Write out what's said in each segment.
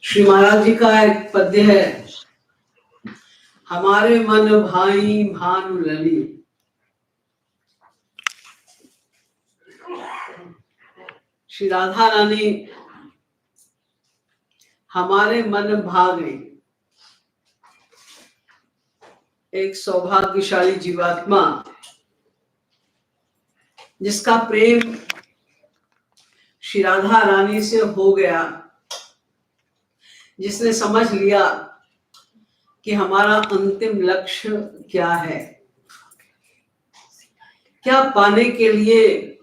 श्री महाराज जी का एक पद्य है, हमारे मन भाई भानु लली। श्री राधा रानी हमारे मन भा गई। एक सौभाग्यशाली जीवात्मा जिसका प्रेम श्री राधा रानी से हो गया, जिसने समझ लिया कि हमारा अंतिम लक्ष्य क्या है, क्या पाने के लिए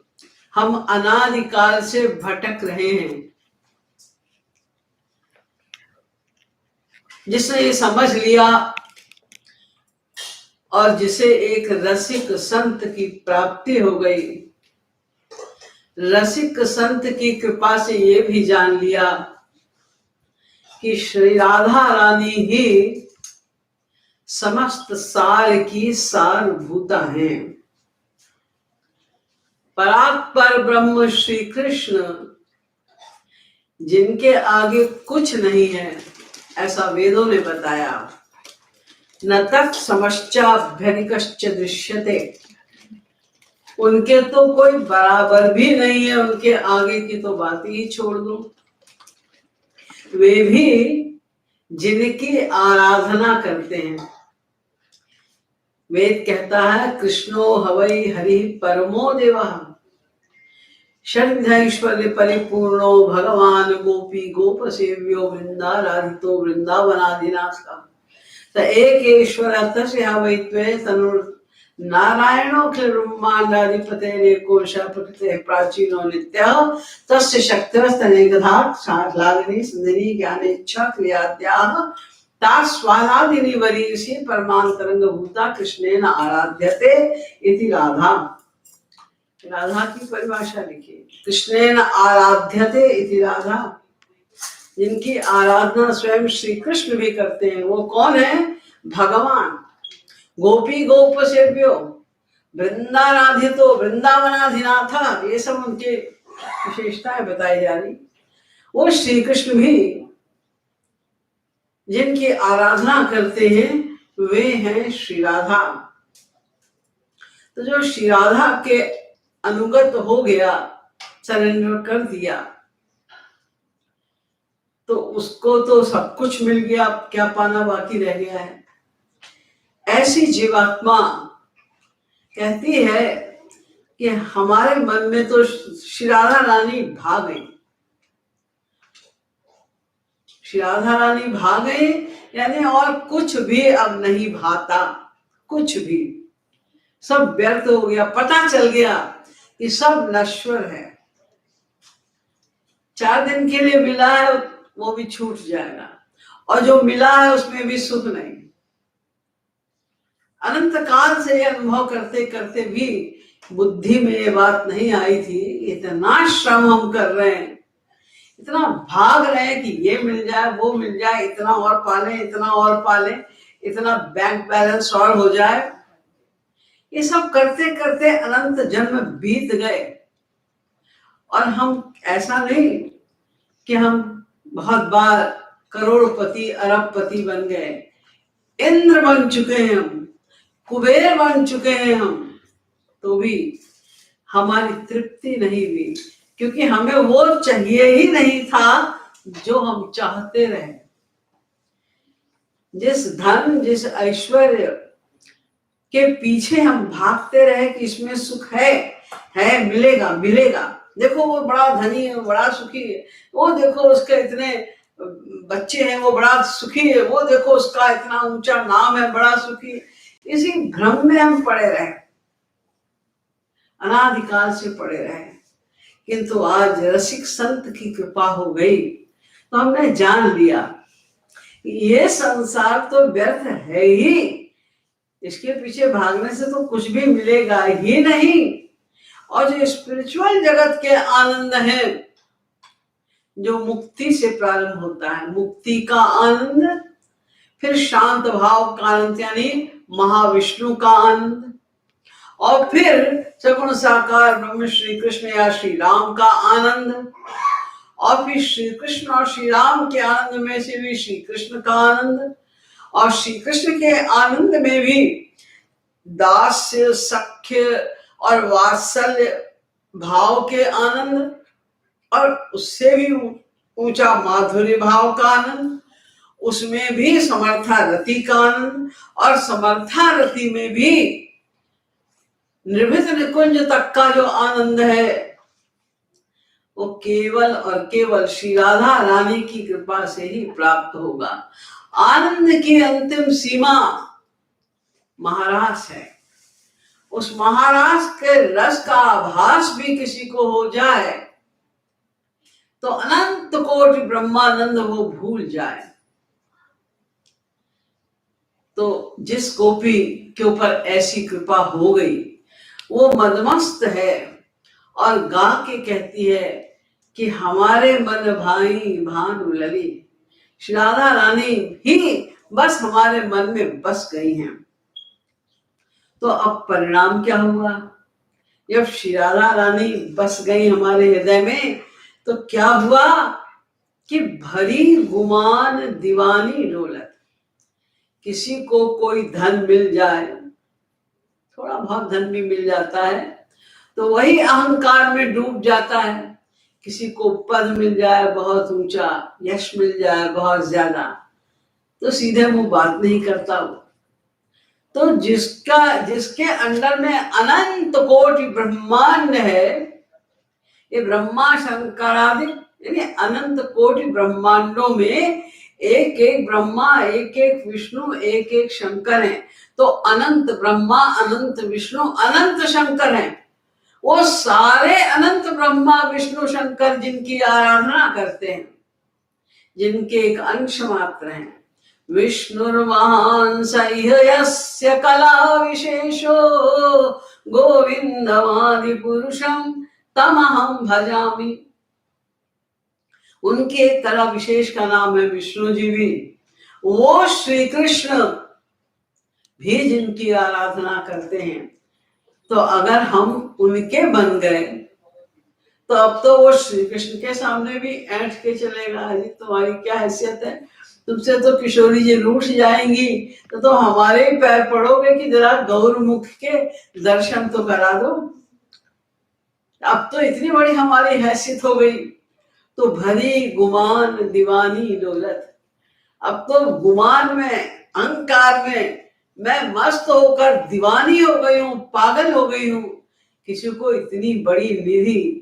हम अनादिकाल से भटक रहे हैं, जिसने ये समझ लिया और जिसे एक रसिक संत की प्राप्ति हो गई, रसिक संत की कृपा से ये भी जान लिया कि श्री राधा रानी ही समस्त सार की सारभूता है। परात्पर ब्रह्म श्री कृष्ण जिनके आगे कुछ नहीं है, ऐसा वेदों ने बताया। न तत् समश्चाभ्यनिकश्च दृश्यते, उनके तो कोई बराबर भी नहीं है, उनके आगे की तो बात ही छोड़ दो। वे भी जिनकी आराधना करते हैं, वेद कहता है कृष्णो हवै हरि परमो देवः, षड्विधैश्वर्य परिपूर्णो भगवान गोपी गोप सेव्यो वृंदाराधितो वृंदावनाधिनाथ। त एकेश्वर तस्य हवै त्वे तनुर् नारायणो ब्रह्मांडाधिपतेरेकोश प्रकृते प्राचीनो नित्यः तस्य शक्तिरस्तनेकधा साधलाग्नि सुंदरी ज्ञानेच्छा क्रियाद्याः तास्वादादिनी वरीयसी परमांतरंग भूता कृष्णेन आराध्यते इति राधा। राधा की परिभाषा लिखिए, कृष्णेन आराध्यते इति राधा। जिनकी आराधना स्वयं श्री कृष्ण भी करते हैं, वो कौन है? भगवान। गोपी गोप सेव्यो वृंदाराधितो वृंदावनाधिनाथ, ये सब उनके विशेषताएं बताई जा रही। वो श्री कृष्ण भी जिनकी आराधना करते हैं वे हैं श्री राधा। तो जो श्री राधा के अनुगत हो गया, सरेंडर कर दिया, तो उसको तो सब कुछ मिल गया, क्या पाना बाकी रह गया है। ऐसी जीवात्मा कहती है कि हमारे मन में तो श्री राधा रानी भा गई। श्री राधा रानी भा गई यानी और कुछ भी अब नहीं भाता, कुछ भी सब व्यर्थ हो गया। पता चल गया कि सब नश्वर है, 4 दिन के लिए मिला है वो भी छूट जाएगा, और जो मिला है उसमें भी सुख नहीं। अनंत काल से ये अनुभव करते करते भी बुद्धि में ये बात नहीं आई थी। इतना श्रम हम कर रहे हैं, इतना भाग रहे हैं कि ये मिल जाए वो मिल जाए, इतना और पाले इतना और पाले, इतना बैंक बैलेंस और हो जाए। ये सब करते करते अनंत जन्म बीत गए और हम ऐसा नहीं कि हम बहुत बार करोड़पति अरबपति बन गए, इंद्र बन चुके हैं हम, कुबेर बन चुके हैं हम, तो भी हमारी तृप्ति नहीं हुई, क्योंकि हमें वो चाहिए ही नहीं था जो हम चाहते रहे। जिस धन जिस ऐश्वर्य के पीछे हम भागते रहे कि इसमें सुख है मिलेगा मिलेगा, देखो वो बड़ा धनी है, बड़ा सुखी है, वो देखो उसके इतने बच्चे हैं, वो बड़ा सुखी है, वो देखो उसका इतना ऊंचा नाम है, बड़ा सुखी है। इसी भ्रम में हम पड़े रहे, अनादिकाल से पड़े रहे। किंतु आज रसिक संत की कृपा हो गई तो हमने जान लिया ये संसार तो व्यर्थ है ही, इसके पीछे भागने से तो कुछ भी मिलेगा ही नहीं। और जो स्पिरिचुअल जगत के आनंद है, जो मुक्ति से प्रारंभ होता है, मुक्ति का आनंद, फिर शांत भाव का आनंद यानी महाविष्णु का आनंद, और फिर सगुण साकार ब्रह्म श्री कृष्ण या श्री राम का आनंद, और फिर श्री कृष्ण और श्री राम के आनंद में से भी श्री कृष्ण का आनंद, और श्री कृष्ण के आनंद में भी दास्य, सख्य और वात्सल्य भाव के आनंद, और उससे भी ऊंचा माधुर्य भाव का आनंद, उसमें भी समर्था रति का आनंद, और समर्था रति में भी निर्भित निकुंज तक का जो आनंद है वो केवल और केवल श्री राधा रानी की कृपा से ही प्राप्त होगा। आनंद की अंतिम सीमा महारास है। उस महारास के रस का आभास भी किसी को हो जाए तो अनंत कोटि ब्रह्मानंद वो भूल जाए। तो जिस गोपी के ऊपर ऐसी कृपा हो गई वो मदमस्त है और गा के कहती है कि हमारे मन भाई भानु लली, श्री राधा रानी ही बस हमारे मन में बस गई हैं। तो अब परिणाम क्या हुआ? जब श्री राधा रानी बस गई हमारे हृदय में तो क्या हुआ कि भरी गुमान दीवानी डोलत। किसी को कोई धन मिल जाए, थोड़ा बहुत धन भी मिल जाता है तो वही अहंकार में डूब जाता है। किसी को पद मिल जाए बहुत ऊंचा, यश मिल जाए बहुत ज्यादा, तो सीधे मुंह बात नहीं करता वो। तो जिसके अंदर में अनंत कोटि ब्रह्मांड है, ये ब्रह्मा शंकरादि यानी अनंत कोटि ब्रह्मांडों में एक एक ब्रह्मा, एक एक विष्णु, एक एक शंकर है। तो अनंत ब्रह्मा, अनंत विष्णु, अनंत शंकर हैं। वो सारे अनंत ब्रह्मा विष्णु शंकर जिनकी आराधना करते हैं, जिनके एक अंश मात्र हैं। विष्णुर्महान् स इह यस्य कला विशेषो गोविंदमादि पुरुषं तमहं भजामि। उनके एक कला विशेष का नाम है विष्णु जी भी। वो श्री कृष्ण भी जिनकी आराधना करते हैं, तो अगर हम उनके बन गए तो अब तो वो श्री कृष्ण के सामने भी ऐंठ के चलेगा, अरे तुम्हारी क्या हैसियत है, तुमसे तो किशोरी जी रूठ जाएंगी, तो हमारे ही पैर पड़ोगे कि जरा गौरमुख के दर्शन तो करा दो। अब तो इतनी बड़ी हमारी हैसियत हो गई। तो भरी गुमान दीवानी दौलत, अब तो गुमान में, अहंकार में मैं मस्त होकर दीवानी हो गई हूँ, पागल हो गई हूँ। किसी को इतनी बड़ी निधि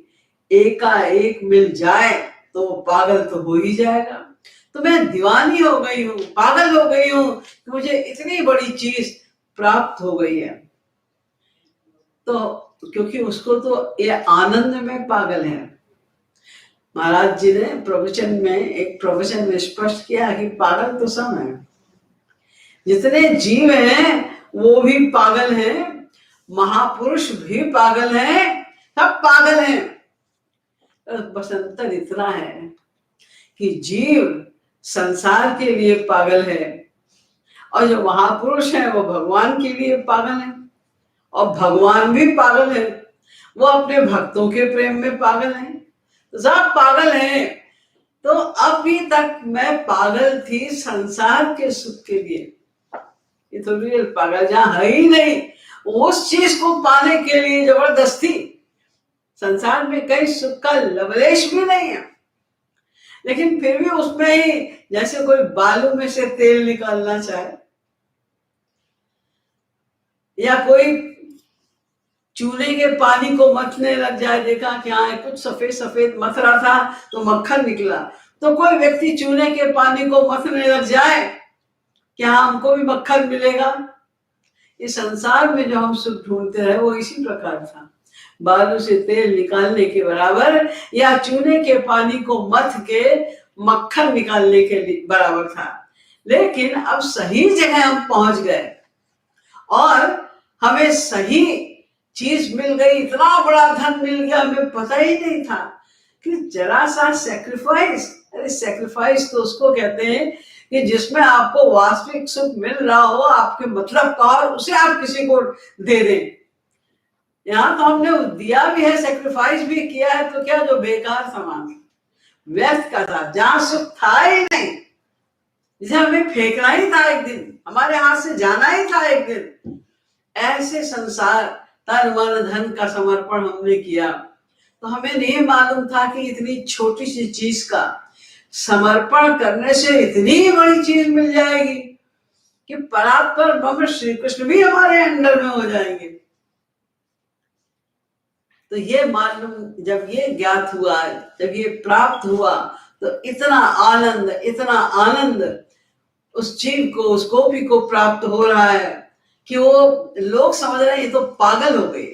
एकाएक मिल जाए तो पागल तो हो ही जाएगा। तो मैं दीवानी हो गई हूँ, पागल हो गई हूँ कि मुझे इतनी बड़ी चीज प्राप्त हो गई है। तो क्योंकि उसको तो ये आनंद में पागल है। महाराज जी ने प्रवचन में, एक प्रवचन में स्पष्ट किया कि पागल तो सब है, जितने जीव हैं वो भी पागल हैं, महापुरुष भी पागल हैं, सब पागल हैं। बस अंतर इतना है कि जीव संसार के लिए पागल है और जो महापुरुष है वो भगवान के लिए पागल है, और भगवान भी पागल है, वो अपने भक्तों के प्रेम में पागल है। तो सब पागल हैं। तो अभी तक मैं पागल थी संसार के सुख के लिए, ये तो रियल पागल जहां है ही नहीं, उस चीज को पाने के लिए जबरदस्ती। संसार में कई सुख का लवलेश भी नहीं है, लेकिन फिर भी उसमें ही जैसे कोई बालू में से तेल निकालना चाहे, या कोई चूल्हे के पानी को मथने लग जाए। देखा कि हाँ कुछ सफेद सफेद मथ रहा था तो मक्खन निकला, तो कोई व्यक्ति चूल्हे के पानी को मथने लग जाए कि हाँ हमको भी मक्खन मिलेगा। इस संसार में जो हम सुख ढूंढते रहे वो इसी प्रकार था, बालू से तेल निकालने के बराबर, या चूल्हे के पानी को मथ के मक्खन निकालने के बराबर था। लेकिन अब सही जगह हम पहुंच गए और हमें सही चीज मिल गई, इतना बड़ा धन मिल गया, हमें पता ही नहीं था कि जरा सा सैक्रिफाइस। अरे सैक्रिफाइस तो उसको कहते हैं कि जिसमें आपको वास्तविक सुख मिल रहा हो, आपके मतलब का, और उसे आप किसी को दे दें। यहाँ तो हमने दिया भी है, सैक्रिफाइस भी किया है, तो क्या जो बेकार सामान, व्यर्थ का था, जहां सुख था ही नहीं, जिसे हमें फेंकना ही था एक दिन, हमारे हाथ से जाना ही था एक दिन, ऐसे संसार तन मन धन का समर्पण हमने किया। तो हमें नहीं मालूम था कि इतनी छोटी सी चीज का समर्पण करने से इतनी बड़ी चीज मिल जाएगी कि परात्पर ब्रह्म श्री कृष्ण भी हमारे अंडर में हो जाएंगे। तो ये मालूम, जब ये ज्ञात हुआ, जब ये प्राप्त हुआ, तो इतना आनंद, इतना आनंद उस जीव को, उस गोपी को प्राप्त हो रहा है कि वो लोग समझ रहे हैं ये तो पागल हो गई।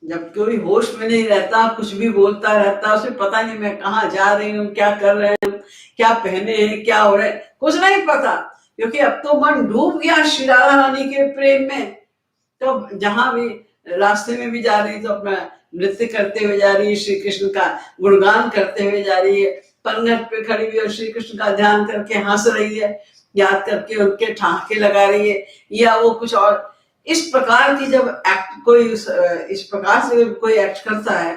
जब कोई होश में नहीं रहता, कुछ भी बोलता रहता, उसे पता नहीं मैं कहाँ जा रही हूँ, क्या कर रहे हैं, क्या पहने हैं, क्या हो रहा है, कुछ नहीं पता, क्योंकि अब तो मन डूब गया श्री राधा रानी के प्रेम में। तो जहां भी रास्ते में भी जा रही तो अपना नृत्य करते हुए जा रही है, श्री कृष्ण का गुणगान करते हुए जा रही है, पनघट पे खड़ी हुई और श्री कृष्ण का ध्यान करके हंस रही है, याद करके उनके ठहाके लगा रही है, या वो कुछ और इस प्रकार की जब एक्ट कोई इस प्रकार से कोई एक्ट करता है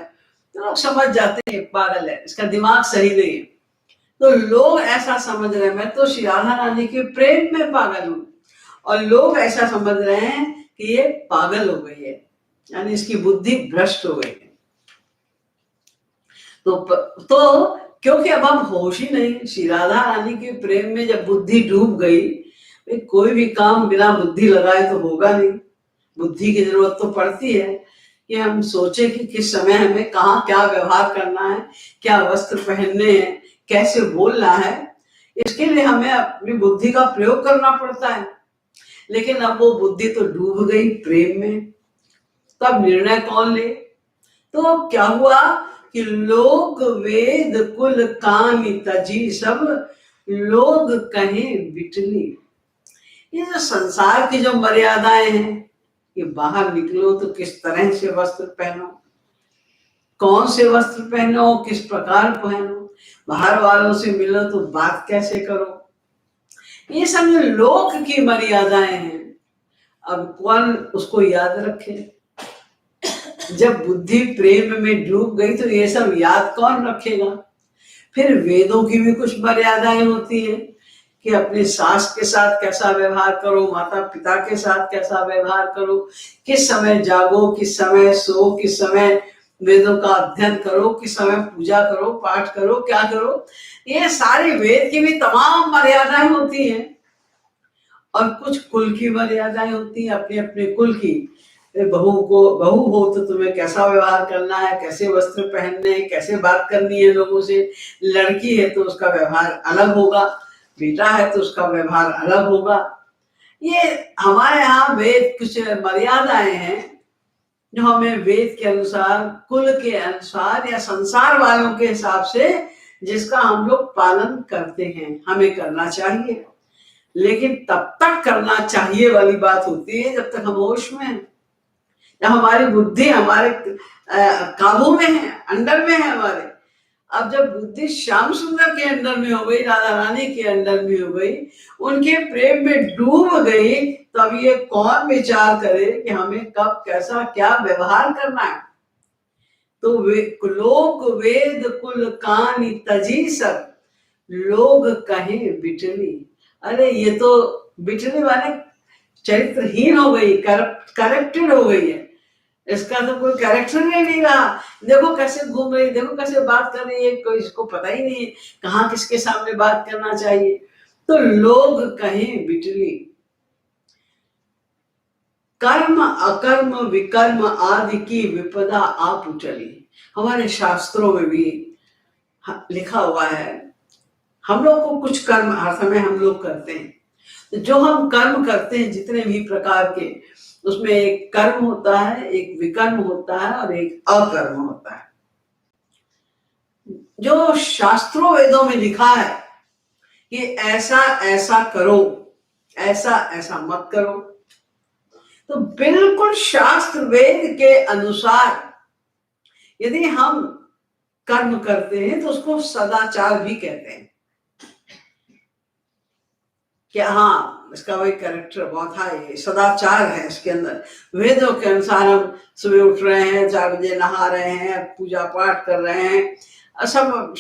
तो लोग समझ जाते हैं पागल है, इसका दिमाग सही नहीं है। तो लोग ऐसा समझ रहे हैं मैं तो श्री राधा रानी के प्रेम में पागल हूं, और लोग ऐसा समझ रहे हैं कि ये पागल हो गई है, यानी इसकी बुद्धि भ्रष्ट हो गई है। तो क्योंकि अब हम होश ही नहीं, श्री राधा रानी के प्रेम में जब बुद्धि डूब गई, कोई भी काम बिना बुद्धि लगाए तो होगा नहीं। बुद्धि की जरूरत तो पड़ती है कि हम सोचे कि किस समय हमें कहाँ क्या व्यवहार करना है, क्या वस्त्र पहनने हैं, कैसे बोलना है, इसके लिए हमें अपनी बुद्धि का प्रयोग करना पड़ता है। लेकिन अब वो बुद्धि तो डूब गई प्रेम में, तो अब निर्णय कौन ले? तो क्या हुआ कि लोग वेद कुल काम तजी सब लोग कहें बिटली। ये जो संसार की जो मर्यादाएं हैं कि बाहर निकलो तो किस तरह से वस्त्र पहनो, कौन से वस्त्र पहनो, किस प्रकार पहनो, बाहर वालों से मिलो तो बात कैसे करो, ये सब लोक की मर्यादाएं हैं। अब कौन उसको याद रखे? जब बुद्धि प्रेम में डूब गई तो ये सब याद कौन रखेगा? फिर वेदों की भी कुछ मर्यादाएं होती है कि अपनी सास के साथ कैसा व्यवहार करो, माता पिता के साथ कैसा व्यवहार करो, किस समय जागो, किस समय सो, किस समय वेदों का अध्ययन करो, किस समय पूजा करो, पाठ करो, क्या करो, ये सारी वेद की भी तमाम मर्यादाएं होती हैं। और कुछ कुल की मर्यादाएं होती हैं, अपने अपने कुल की। बहू हो तो तुम्हें कैसा व्यवहार करना है, कैसे वस्त्र पहनने हैं, कैसे बात करनी है लोगों से, लड़की है तो उसका व्यवहार अलग होगा, बेटा है तो उसका व्यवहार अलग होगा। ये हमारे यहाँ वेद कुछ मर्यादाएं हैं जो हमें वेद के अनुसार, कुल के अनुसार या संसार वालों के हिसाब से जिसका हम लोग पालन करते हैं, हमें करना चाहिए। लेकिन तब तक करना चाहिए वाली बात होती है जब तक हम होश में हैं, जब हमारी बुद्धि हमारे काबू में है, अंडर में है हमारे। अब जब बुद्धि श्याम सुंदर के अंडर में हो गई, राधा रानी के अंडर में हो गई, उनके प्रेम में डूब गई, तब ये कौन विचार करे कि हमें कब कैसा क्या व्यवहार करना है? तो लोग वेद कुल कान तजी सब लोग कहें बिटली। अरे ये तो बिटली माने चरित्रहीन हो गई, करप्टेड हो गई है, इसका तो कोई कैरेक्टर ही नहीं रहा। देखो कैसे घूम रही, देखो कैसे बात कर रही है, कोई इसको पता ही नहीं है कहाँ किसके सामने बात करना चाहिए। तो लोग कहें बिटली। कर्म अकर्म विकर्म आदि की विपदा आप उचली। हमारे शास्त्रों में भी लिखा हुआ है, हम लोग को कुछ कर्म हर समय हम लोग करते हैं, तो जो हम कर्म करते हैं जितने भी प्रकार के, उसमें एक कर्म होता है, एक विकर्म होता है और एक अकर्म होता है। जो शास्त्रों वेदों में लिखा है कि ऐसा ऐसा करो, ऐसा ऐसा मत करो, तो बिल्कुल शास्त्र वेद के अनुसार यदि हम कर्म करते हैं तो उसको सदाचार भी कहते हैं। क्या, हाँ इसका वही कैरेक्टर बहुत था, ये सदाचार है इसके अंदर। वेदों के अनुसार हम सुबह उठ रहे हैं, 4 बजे नहा रहे हैं, पूजा पाठ कर रहे हैं, सब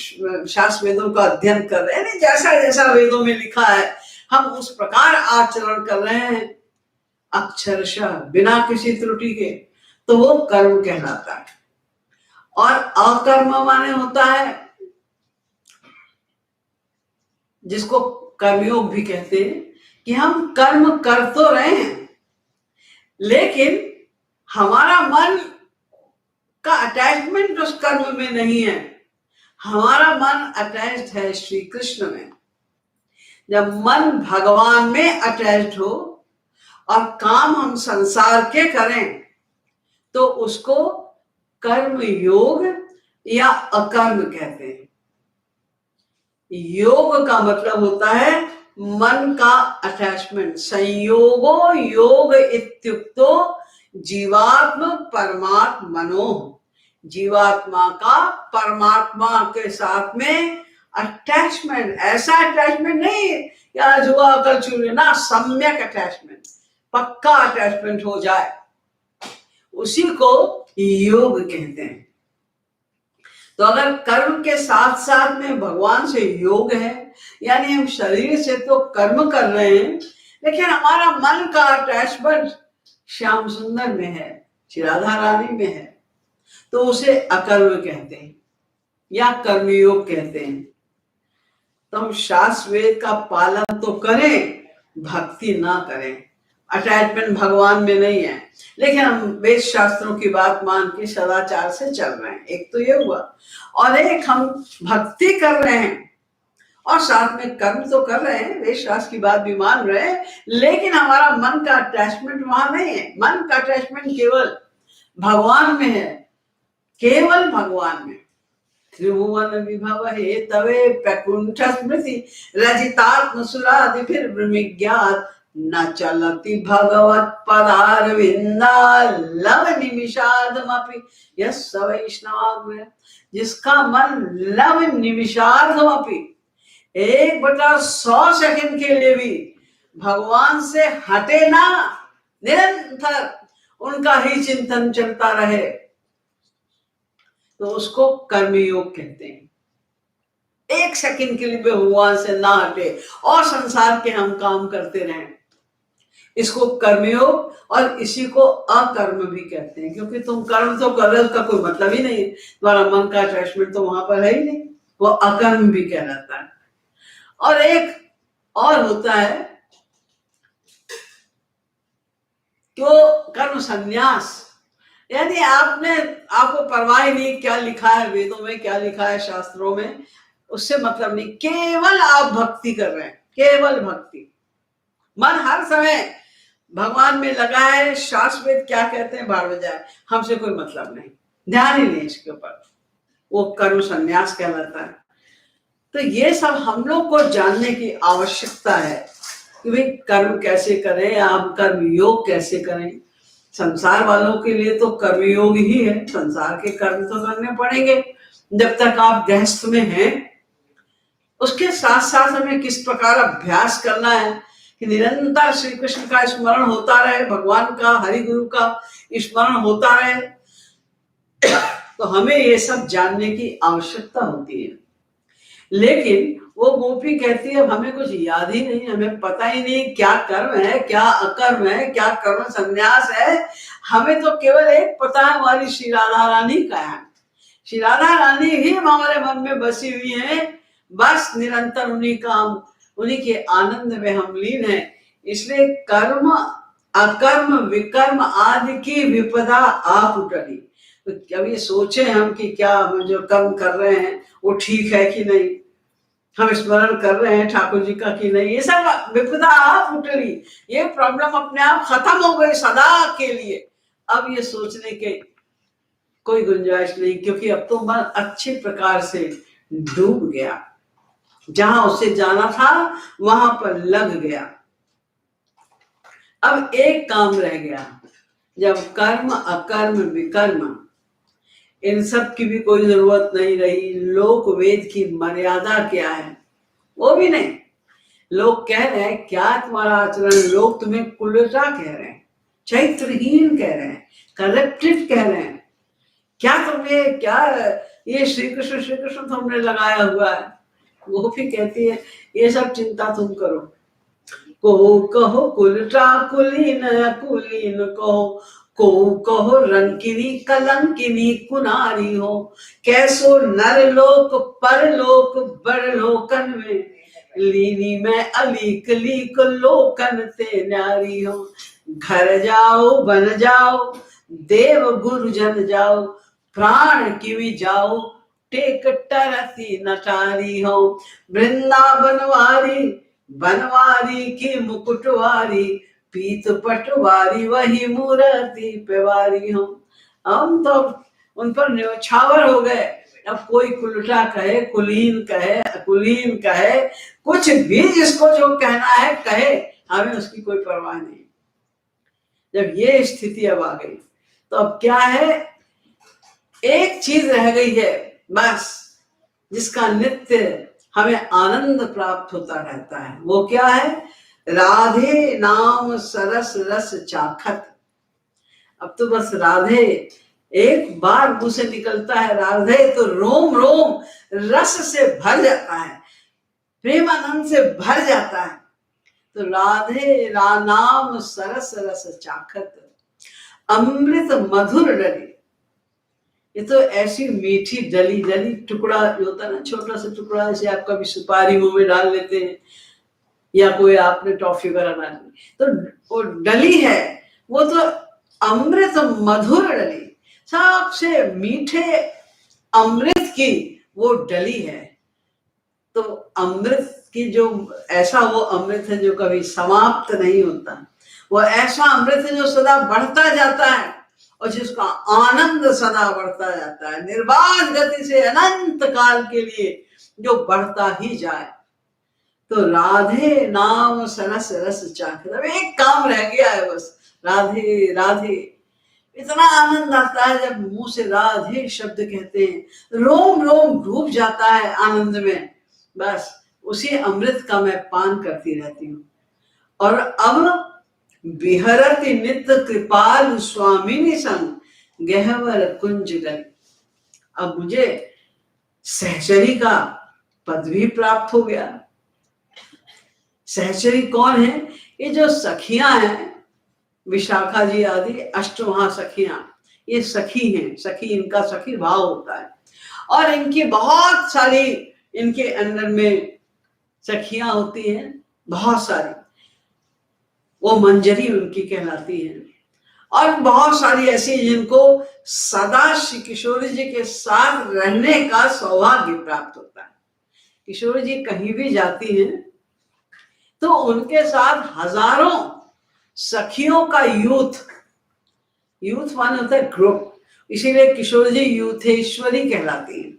शास्त्र वेदों का अध्ययन कर रहे हैं, नहीं जैसा जैसा वेदों में लिखा है हम उस प्रकार आचरण कर रहे हैं अक्षरशः बिना किसी त्रुटि के, तो वो कर्म कहलाता है। और अकर्म माने होता है जिसको कर्मयोग भी कहते हैं, कि हम कर्म कर तो रहे हैं लेकिन हमारा मन का अटैचमेंट उस कर्म में नहीं है, हमारा मन अटैच्ड है श्री कृष्ण में। जब मन भगवान में अटैच्ड हो और काम हम संसार के करें तो उसको कर्म योग या अकर्म कहते हैं। योग का मतलब होता है मन का अटैचमेंट। संयोगो योग इत्युक्तो जीवात्म परमात्मनो, जीवात्मा का परमात्मा के साथ में अटैचमेंट। ऐसा अटैचमेंट नहीं या आज हुआ कल छूटे ना, सम्यक अटैचमेंट, पक्का अटैचमेंट हो जाए, उसी को योग कहते हैं। तो अगर कर्म के साथ साथ में भगवान से योग है, यानी हम शरीर से तो कर्म कर रहे हैं लेकिन हमारा मन का अटैचमेंट श्याम सुंदर में है, श्री राधा रानी में है, तो उसे अकर्म कहते हैं या कर्मयोग कहते हैं। तो हम शास्त्र वेद का पालन तो करें, भक्ति ना करें, अटैचमेंट भगवान में नहीं है, लेकिन हम वेद शास्त्रों की बात मान के सदाचार से चल रहे हैं। एक तो ये हुआ, और एक हम भक्ति कर रहे हैं और साथ में कर्म तो कर रहे हैं, वेद शास्त्र की बात भी मान रहे हैं, लेकिन हमारा मन का अटैचमेंट वहां नहीं है। मन का अटैचमेंट केवल भगवान में है, केवल भगवान में। त्रिभुवन विभव हे तवे प्रकुंठ स्मृति रजितात्म सुरादिभिर्विज्ञात न चलति भगवत पदारविंदा लव निमिषार्धमपि यस्य वैष्णवाग्रह। जिसका मन लव निमिषार्धमपि 1/100 सेकंड के लिए भी भगवान से हटे ना, निरंतर उनका ही चिंतन चलता रहे, तो उसको कर्मयोग कहते हैं। 1 सेकंड के लिए भी भगवान से ना हटे और संसार के हम काम करते रहें, इसको कर्मयोग, और इसी को अकर्म भी कहते हैं। क्योंकि तुम कर्म तो कर रहे हो, उसका कोई मतलब ही नहीं है, तुम्हारा मन का अटैचमेंट तो वहां पर है ही नहीं, वो अकर्म भी कहलाता है। और एक और होता है कि वो कर्म संन्यास, यानी आपको परवाह नहीं क्या लिखा है वेदों में, क्या लिखा है शास्त्रों में, उससे मतलब नहीं, केवल आप भक्ति कर रहे हैं, केवल भक्ति। मन हर समय भगवान में लगा है, शास्त्र वेद क्या कहते हैं भाड़ में जाए, हमसे कोई मतलब नहीं, ध्यान ही नहीं इसके ऊपर, वो कर्म संन्यास कहलाता है। तो ये सब हम लोग को जानने की आवश्यकता है कि भाई कर्म कैसे करें, आप कर्म योग कैसे करें। संसार वालों के लिए तो कर्मयोग ही है, संसार के कर्म तो करने पड़ेंगे जब तक आप गृहस्थ में हैं। उसके साथ साथ हमें किस प्रकार अभ्यास करना है कि निरंतर श्री कृष्ण का स्मरण होता रहे, भगवान का, हरि गुरु का स्मरण होता रहे, तो हमें ये सब जानने की आवश्यकता होती है। लेकिन वो गोपी कहती है हमें कुछ याद ही नहीं, हमें पता ही नहीं क्या कर्म है, क्या अकर्म है, क्या कर्म संन्यास है, हमें तो केवल एक पता है, हमारी श्री राधा रानी का है। श्री राधा रानी ही हमारे मन में बसी हुई है, बस निरंतर उन्हीं के आनंद में हम लीन है। इसलिए कर्म अकर्म विकर्म आदि की विपदा आप उठनी। तो कभी ये सोचे हम कि क्या हम जो कर्म कर रहे हैं वो ठीक है कि नहीं, हम स्मरण कर रहे हैं ठाकुर जी का कि नहीं, ये सब विपदा आप उठली, ये प्रॉब्लम अपने आप खत्म हो गई सदा के लिए। अब ये सोचने के कोई गुंजाइश नहीं, क्योंकि अब तो मन अच्छे प्रकार से डूब गया, जहां उसे जाना था वहां पर लग गया। अब एक काम रह गया, जब कर्म अकर्म विकर्म इन सब की भी कोई जरूरत नहीं रही, लोक वेद की मर्यादा क्या है वो भी नहीं, लोग कह रहे हैं क्या तुम्हारा आचरण, लोग तुम्हें कुलटा कह रहे हैं, चरित्रहीन कह रहे हैं, करप्टेड कह रहे हैं, क्या तुम्हें क्या ये श्री कृष्ण तुमने लगाया हुआ है। वो भी कहती है ये सब चिंता तुम करो, कहो कुलटा कुलीन कुलीन कहो रंकिनी कलंकिनी कुनारी हो, कैसो नर लोक परलोक बड़लोकन में, लीनी मैं अलीक लीक लोकन ते न्यारी हो। घर जाओ बन जाओ देव गुरुजन जाओ, प्राण की भी जाओ टेक टरती नटारी हो। वृंदावन वारी बनवारी की मुकुटवारी, पीत पटवारी वही मूर्ति पेवारी हो। हम तो उन पर न्यौछावर हो गए। अब कोई कुलटा कहे, कुलीन कहे, अकुलीन कहे, कुछ भी जिसको जो कहना है कहे, हमें उसकी कोई परवाह नहीं। जब ये स्थिति अब आ गई तो अब क्या है, एक चीज रह गई है बस, जिसका नित्य हमें आनंद प्राप्त होता रहता है। वो क्या है? राधे नाम सरस रस चाखत। अब तो बस राधे एक बार मुंह से निकलता है राधे तो रोम रोम रस से भर जाता है, प्रेमानंद से भर जाता है। तो राधे नाम सरस रस चाखत, अमृत मधुर डली। ये तो ऐसी मीठी डली डली टुकड़ा जो होता है ना, छोटा सा टुकड़ा, जैसे आप कभी सुपारी मुंह में डाल लेते हैं या कोई आपने टॉफी वगैरह डाल ली, तो वो डली है, वो तो अमृत मधुर डली, सबसे मीठे अमृत की वो डली है। तो अमृत की जो ऐसा वो अमृत है जो कभी समाप्त नहीं होता, वो ऐसा अमृत है जो सदा बढ़ता जाता है और जिसका आनंद सदा बढ़ता जाता है, निर्बाध गति से अनंत काल के लिए जो बढ़ता ही जाए। तो राधे नाम सरस रस चाखत। अब एक काम रह गया है बस, राधे राधे। इतना आनंद आता है जब मुंह से राधे शब्द कहते हैं, रोम रोम डूब जाता है आनंद में। बस उसी अमृत का मैं पान करती रहती हूँ। और अब विहरति नित्य कृपाल स्वामिनी संग गहवर कुंज गली। अब मुझे सहचरी का पद भी प्राप्त हो गया। सहचरी कौन है? ये जो सखियां हैं, विशाखा जी आदि अष्टमहासखियां, ये सखी हैं। सखी, इनका सखी भाव होता है और इनकी बहुत सारी, इनके अंदर में सखियां होती हैं बहुत सारी, वो मंजरी उनकी कहलाती है। और बहुत सारी ऐसी जिनको सदा श्री किशोर जी के साथ रहने का सौभाग्य प्राप्त होता है। किशोर जी कहीं भी जाती हैं तो उनके साथ हजारों सखियों का यूथ माने होता है ग्रुप, इसीलिए किशोर जी यूथेश्वरी कहलाती है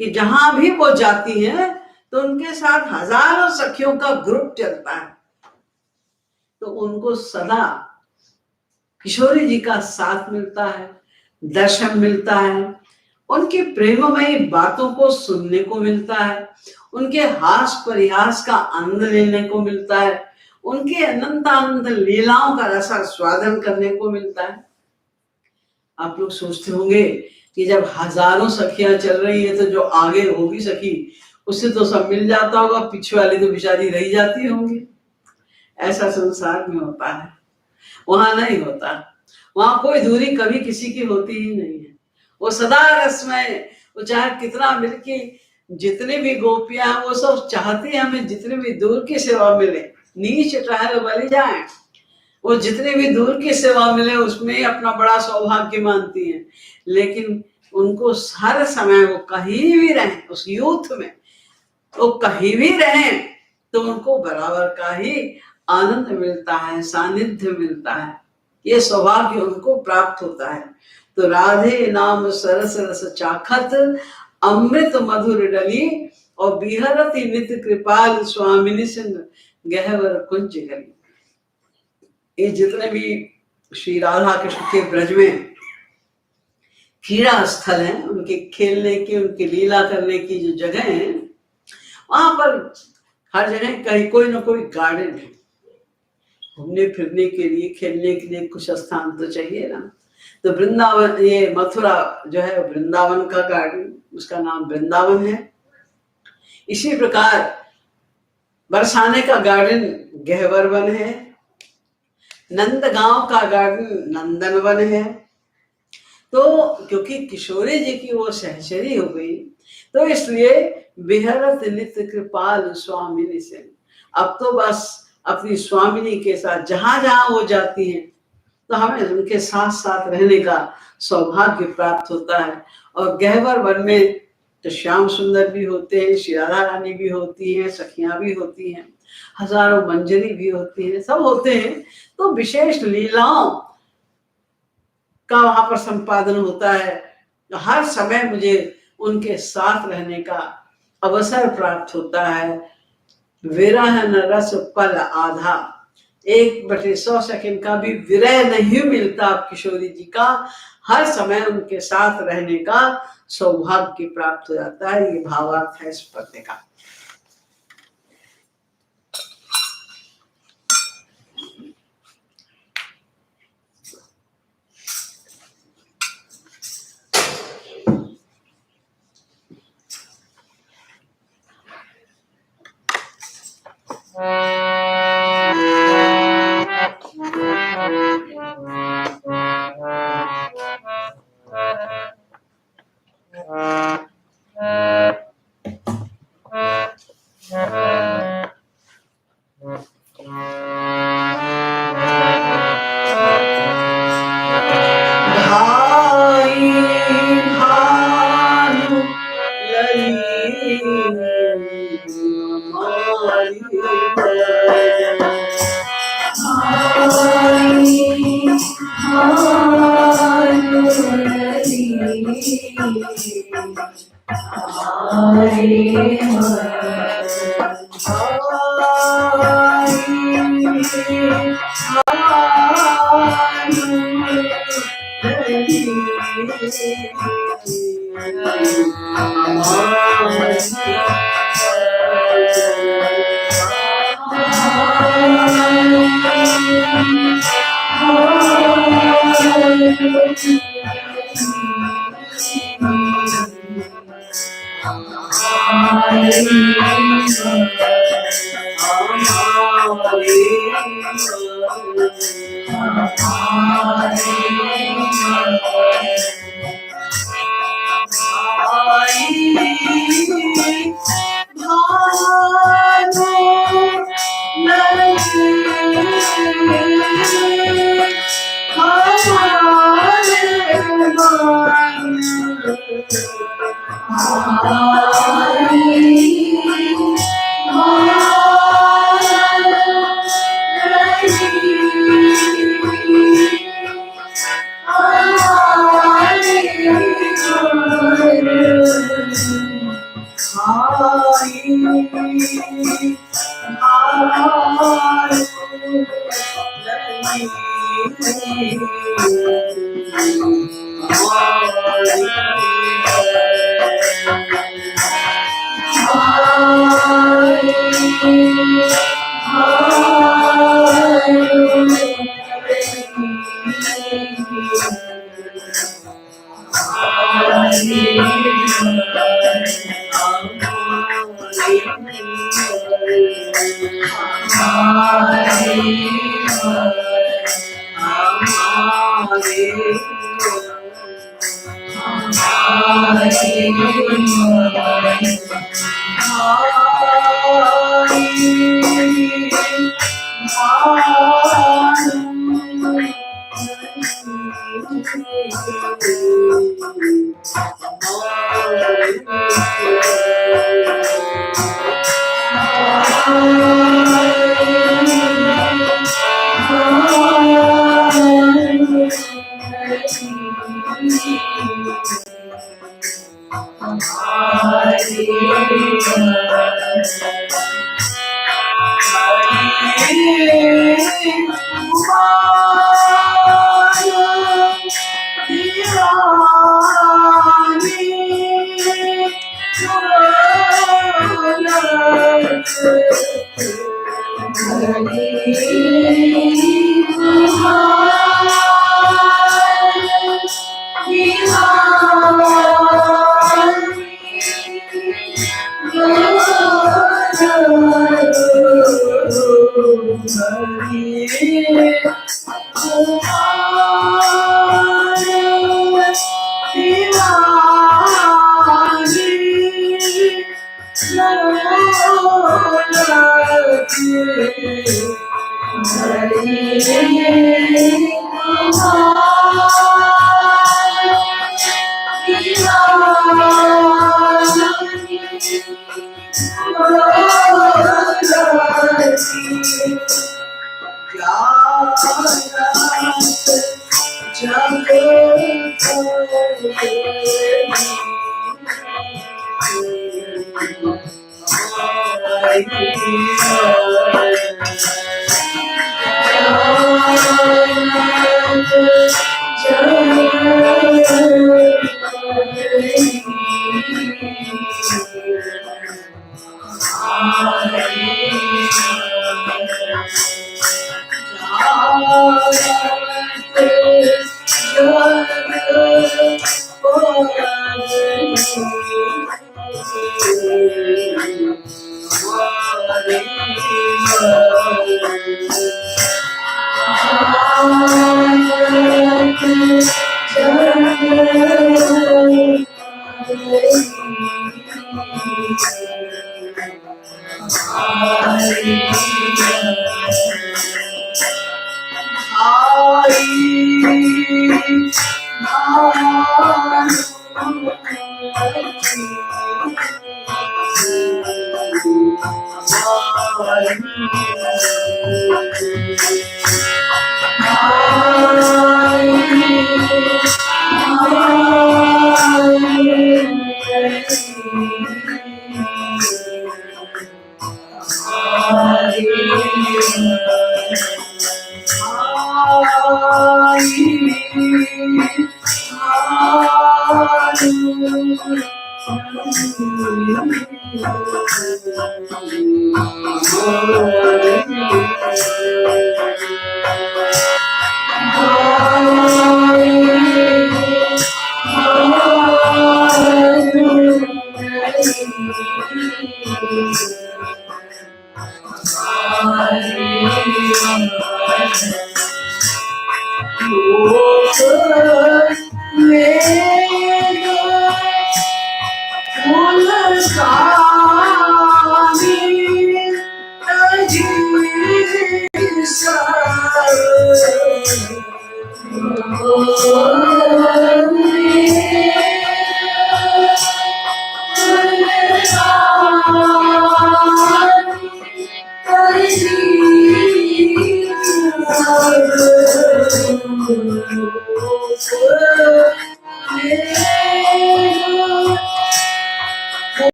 कि जहां भी वो जाती हैं तो उनके साथ हजारों सखियों का ग्रुप चलता है। तो उनको सदा किशोरी जी का साथ मिलता है, दर्शन मिलता है, उनकी प्रेममयी बातों को सुनने को मिलता है, उनके हास परिहास का आनंद लेने को मिलता है, उनके अनंतानंद लीलाओं का रसा स्वादन करने को मिलता है। आप लोग सोचते होंगे कि जब हजारों सखियां चल रही है तो जो आगे होगी सखी उससे तो सब मिल जाता होगा, पीछे वाली तो बेचारी रह जाती होंगी। ऐसा संसार में होता है, वहां नहीं होता। वहां कोई दूरी कभी किसी की होती ही नहीं है। वो सदा रसमय, वो चाहे कितना मिलके, जितने भी गोपियां हैं वो सब चाहती है हमें जितने भी दूर की सेवा मिले, नीच टहल बलि जाए, वो जितने भी दूर की सेवा मिले उसमें अपना बड़ा सौभाग्य मानती हैं। लेकिन उनको हर समय वो कहीं भी रहें, उस यूथ में वो कहीं भी रहें तो उनको बराबर का ही आनंद मिलता है, सानिध्य मिलता है, ये सौभाग्य उनको प्राप्त होता है। तो राधे नाम सरस रस चाखत, अमृत मधुर डली, और बिहरति नित्य कृपाल स्वामिनी सिंह गहवर कुंज गली। ये जितने भी श्री राधा कृष्ण के ब्रज में क्रीड़ा स्थल हैं, उनके खेलने की, उनकी लीला करने की जो जगह है, वहां पर हर जगह कहीं कोई ना कोई गार्डन है, घूमने फिरने के लिए, खेलने के लिए कुछ स्थान तो चाहिए ना। तो वृंदावन, ये मथुरा जो है वृंदावन का गार्डन, उसका नाम वृंदावन है। इसी प्रकार बरसाने का गार्डन गहवर वन है, नंदगांव का गार्डन नंदन वन है। तो क्योंकि किशोरी जी की वो सहचरी हो गई, तो इसलिए विहरत नित्य कृपाल स्वामिनी से, अब तो बस अपनी स्वामिनी के साथ जहां जहां वो जाती हैं तो हमें उनके साथ साथ रहने का सौभाग्य प्राप्त होता है। और गहवर वन में तो श्याम सुंदर भी होते हैं, श्री राधा रानी भी होती हैं, सखियां भी होती हैं, हजारों मंजरी भी होती हैं, सब होते हैं। तो विशेष लीलाओं का वहां पर संपादन होता है। हर समय मुझे उनके साथ रहने का अवसर प्राप्त होता है। विरह न रस पल आधा, 1/100 सेकंड का भी विरह नहीं मिलता अब किशोरी जी का। हर समय उनके साथ रहने का सौभाग्य प्राप्त हो जाता है। ये भावार्थ है इस पद्य का।